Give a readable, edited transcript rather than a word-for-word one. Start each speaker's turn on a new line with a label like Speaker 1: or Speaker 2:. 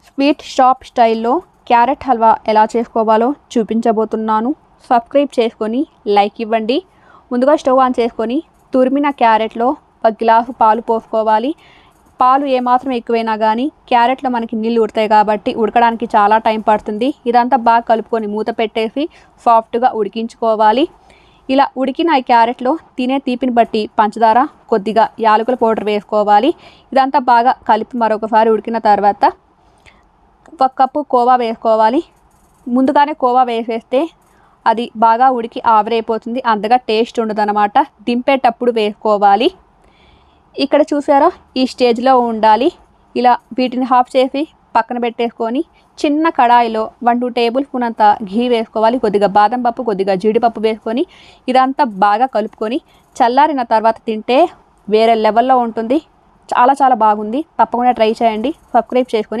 Speaker 1: Sweet shop స్టైల్లో carrot halwa ఎలా చేసుకోవాలో చూపించబోతున్నాను. సబ్స్క్రైబ్ చేసుకొని లైక్ ఇవ్వండి. ముందుగా స్టవ్ ఆన్ చేసుకొని తురిమిన క్యారెట్లో 1 గ్లాసు పాలు పోసుకోవాలి. పాలు ఏమాత్రం ఎక్కువైనా కానీ క్యారెట్లో మనకి నీళ్ళు ఉడతాయి కాబట్టి ఉడకడానికి చాలా టైం పడుతుంది. ఇదంతా బాగా కలుపుకొని మూత పెట్టేసి సాఫ్ట్గా ఉడికించుకోవాలి. ఇలా ఉడికిన ఈ క్యారెట్లో తినే తీపిని బట్టి పంచదార, కొద్దిగా యాలకుల పౌడర్ వేసుకోవాలి. ఇదంతా బాగా కలిపి మరొకసారి ఉడికిన తర్వాత 1 కప్పు కోవా వేసుకోవాలి. ముందుగానే కోవా వేసేస్తే అది బాగా ఉడికి ఆవిరైపోతుంది, అంతగా టేస్ట్ ఉండదన్నమాట. దింపేటప్పుడు వేసుకోవాలి. ఇక్కడ చూసారా, ఈ స్టేజ్లో ఉండాలి. ఇలా వీటిని హాఫ్ చేసి పక్కన పెట్టేసుకొని చిన్న కడాయిలో 1-2 టేబుల్ స్పూన్ అంత ఘీ వేసుకోవాలి. కొద్దిగా బాదం పప్పు, కొద్దిగా జీడిపప్పు వేసుకొని ఇదంతా బాగా కలుపుకొని చల్లారిన తర్వాత తింటే వేరే లెవెల్లో ఉంటుంది. చాలా చాలా బాగుంది. తప్పకుండా ట్రై చేయండి. సబ్స్క్రైబ్ చేసుకొని